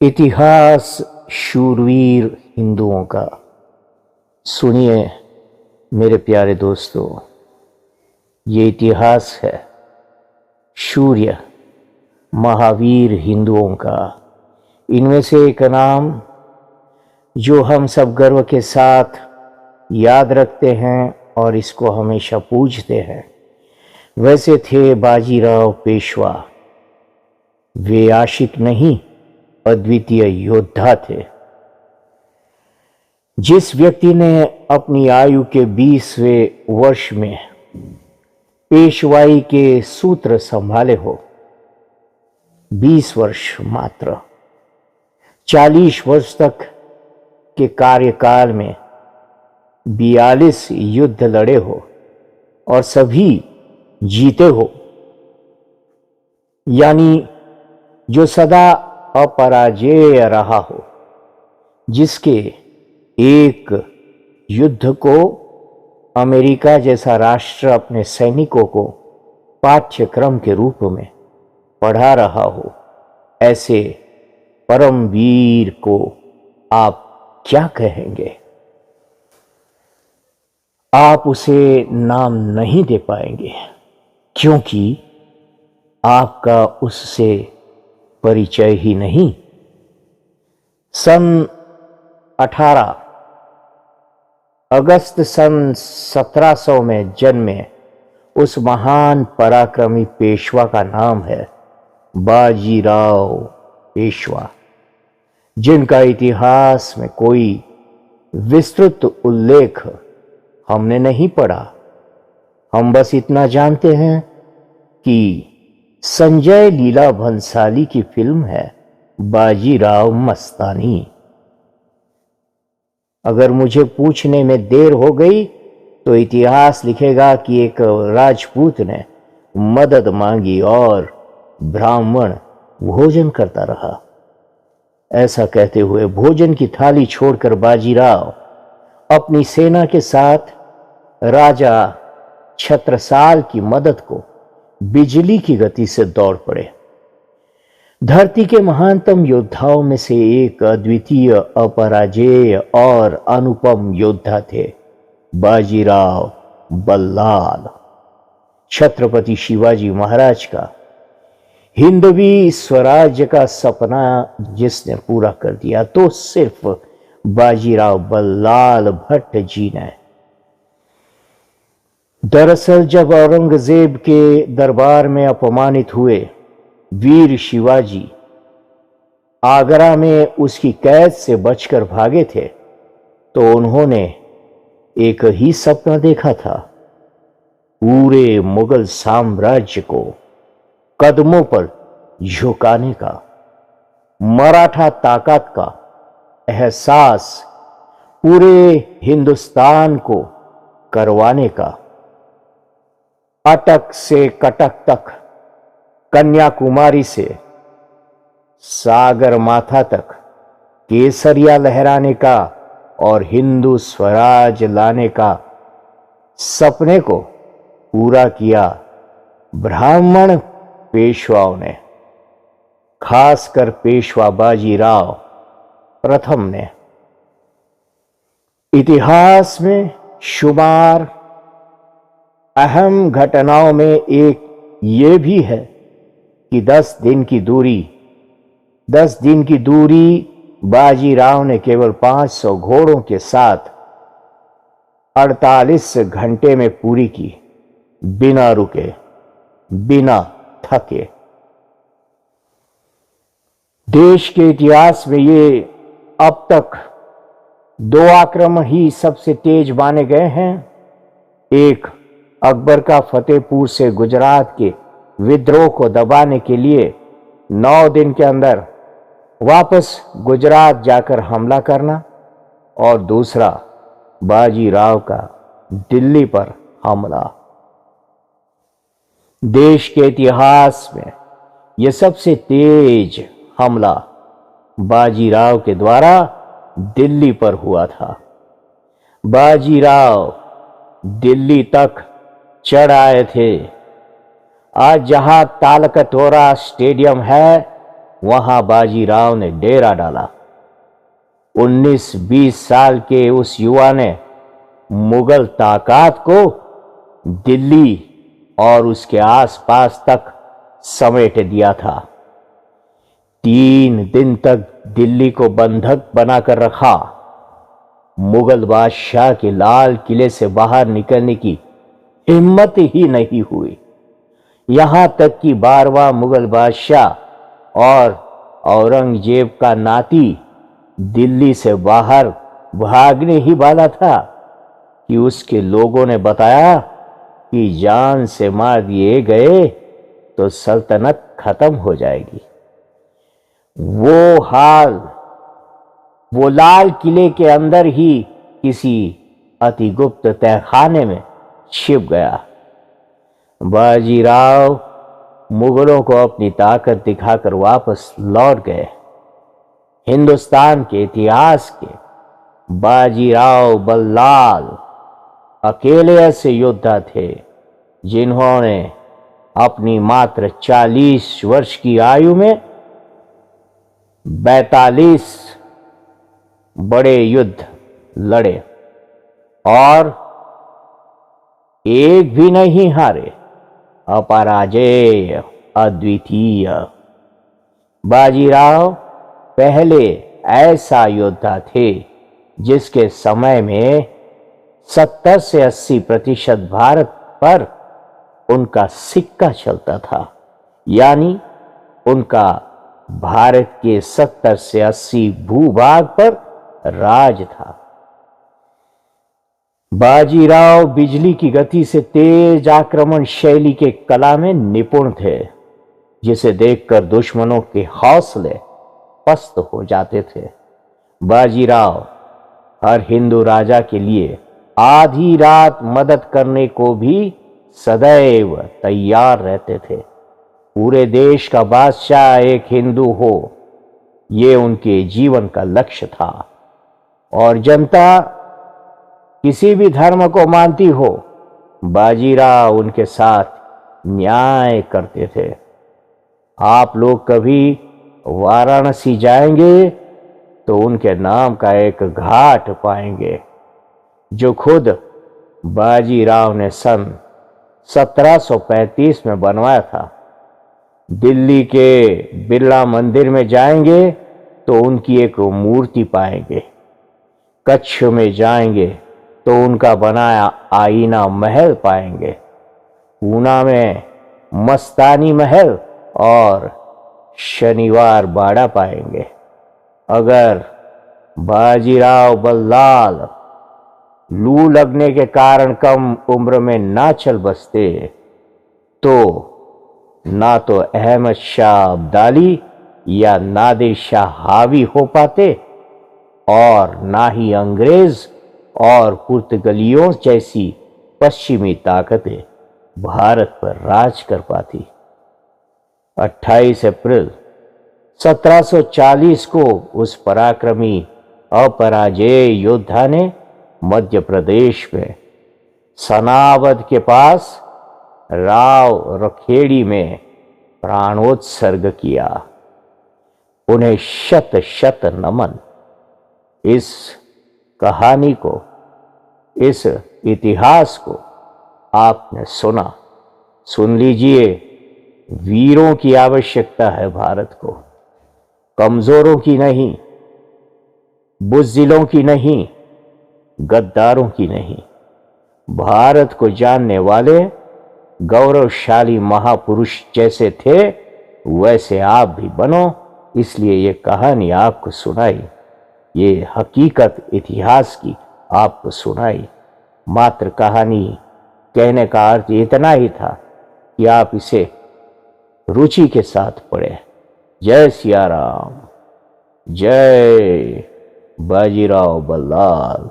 इतिहास शूरवीर हिंदुओं का। सुनिए मेरे प्यारे दोस्तों, ये इतिहास है शूर्य महावीर हिंदुओं का। इनमें से एक नाम जो हम सब गर्व के साथ याद रखते हैं और इसको हमेशा पूजते हैं, वैसे थे बाजीराव पेशवा। वे आशिक नहीं, अद्वितीय योद्धा थे। जिस व्यक्ति ने अपनी आयु के 20वें वर्ष में पेशवाई के सूत्र संभाले हो, 20 वर्ष मात्र, 40 वर्ष तक के कार्यकाल में 42 युद्ध लड़े हो और सभी जीते हो, यानी जो सदा अपराजेय रहा हो, जिसके एक युद्ध को अमेरिका जैसा राष्ट्र अपने सैनिकों को पाठ्यक्रम के रूप में पढ़ा रहा हो, ऐसे परमवीर को आप क्या कहेंगे? आप उसे नाम नहीं दे पाएंगे, क्योंकि आपका उससे परिचय ही नहीं। सन 18 अगस्त सन 1700 में जन्मे उस महान पराक्रमी पेशवा का नाम है बाजीराव पेशवा, जिनका इतिहास में कोई विस्तृत उल्लेख हमने नहीं पढ़ा। हम बस इतना जानते हैं कि संजय लीला भंसाली की फिल्म है बाजीराव मस्तानी। अगर मुझे पूछने में देर हो गई तो इतिहास लिखेगा कि एक राजपूत ने मदद मांगी और ब्राह्मण भोजन करता रहा। ऐसा कहते हुए भोजन की थाली छोड़कर बाजीराव अपनी सेना के साथ राजा छत्रसाल की मदद को बिजली की गति से दौड़ पड़े। धरती के महानतम योद्धाओं में से एक अद्वितीय, अपराजेय और अनुपम योद्धा थे बाजीराव बल्लाल। छत्रपति शिवाजी महाराज का हिंदवी स्वराज्य का सपना जिसने पूरा कर दिया तो सिर्फ बाजीराव बल्लाल भट्ट जी ने। दरअसल जब औरंगजेब के दरबार में अपमानित हुए वीर शिवाजी आगरा में उसकी कैद से बचकर भागे थे, तो उन्होंने एक ही सपना देखा था, पूरे मुगल साम्राज्य को कदमों पर झुकाने का, मराठा ताकत का एहसास पूरे हिंदुस्तान को करवाने का। अटक से कटक तक, कन्याकुमारी से सागर माथा तक केसरिया लहराने का और हिंदू स्वराज लाने का सपने को पूरा किया ब्राह्मण पेशवाओं ने, खासकर पेशवा बाजीराव प्रथम ने। इतिहास में शुमार अहम घटनाओं में एक ये भी है कि 10 दिन की दूरी बाजीराव ने केवल 500 घोड़ों के साथ 48 घंटे में पूरी की, बिना रुके, बिना थके। देश के इतिहास में ये अब तक 2 आक्रमण ही सबसे तेज माने गए हैं। एक अकबर का फतेहपुर से गुजरात के विद्रोह को दबाने के लिए 9 दिन के अंदर वापस गुजरात जाकर हमला करना, और दूसरा बाजीराव का दिल्ली पर हमला। देश के इतिहास में यह सबसे तेज हमला बाजीराव के द्वारा दिल्ली पर हुआ था। बाजीराव दिल्ली तक चढ़ आए थे। आज जहां तालकटोरा स्टेडियम है, वहां बाजीराव ने डेरा डाला। 19-20 साल के उस युवा ने मुगल ताकत को दिल्ली और उसके आसपास तक समेट दिया था। 3 दिन तक दिल्ली को बंधक बनाकर रखा। मुगल बादशाह के लाल किले से बाहर निकलने की हिम्मत ही नहीं हुई। यहां तक कि 12वां मुगल बादशाह और औरंगजेब का नाती दिल्ली से बाहर भागने ही वाला था कि उसके लोगों ने बताया कि जान से मार दिए गए तो सल्तनत खत्म हो जाएगी। वो लाल किले के अंदर ही किसी अति गुप्त तहखाने में छिप गया। बाजीराव मुगलों को अपनी ताकत दिखाकर वापस लौट गए। हिंदुस्तान के इतिहास के बाजीराव बल्लाल अकेले ऐसे योद्धा थे जिन्होंने अपनी मात्र 40 वर्ष की आयु में 42 बड़े युद्ध लड़े और एक भी नहीं हारे। अपराजेय, अद्वितीय। बाजीराव पहले ऐसा योद्धा थे जिसके समय में 70 से 80% भारत पर उनका सिक्का चलता था, यानी उनका भारत के 70 से 80 भूभाग पर राज था। बाजीराव बिजली की गति से तेज आक्रमण शैली के कला में निपुण थे, जिसे देखकर दुश्मनों के हौसले पस्त हो जाते थे। बाजीराव हर हिंदू राजा के लिए आधी रात मदद करने को भी सदैव तैयार रहते थे। पूरे देश का बादशाह एक हिंदू हो, ये उनके जीवन का लक्ष्य था, और जनता किसी भी धर्म को मानती हो, बाजीराव उनके साथ न्याय करते थे। आप लोग कभी वाराणसी जाएंगे तो उनके नाम का एक घाट पाएंगे जो खुद बाजीराव ने सन 1735 में बनवाया था। दिल्ली के बिरला मंदिर में जाएंगे तो उनकी एक मूर्ति पाएंगे। कच्छ में जाएंगे तो उनका बनाया आईना महल पाएंगे। पूना में मस्तानी महल और शनिवार बाड़ा पाएंगे। अगर बाजीराव बल्लाल लू लगने के कारण कम उम्र में ना चल बसते तो ना तो अहमद शाह अब्दाली या नादिर शाह हावी हो पाते और ना ही अंग्रेज और पुर्तगालियों जैसी पश्चिमी ताकतें भारत पर राज कर पाती। 28 अप्रैल 1740 को उस पराक्रमी अपराजेय योद्धा ने मध्य प्रदेश में सनावद के पास राव रखेड़ी में प्राणोत्सर्ग किया। उन्हें शत शत नमन। इस कहानी को, इस इतिहास को आपने सुना, सुन लीजिए। वीरों की आवश्यकता है भारत को, कमजोरों की नहीं, बुज़दिलों की नहीं, गद्दारों की नहीं। भारत को जानने वाले गौरवशाली महापुरुष जैसे थे वैसे आप भी बनो, इसलिए ये कहानी आपको सुनाई, ये हकीकत इतिहास की आपको सुनाई। मात्र कहानी कहने का अर्थ इतना ही था कि आप इसे रुचि के साथ पढ़ें। जय सिया राम, जय बाजीराव बल्लाल।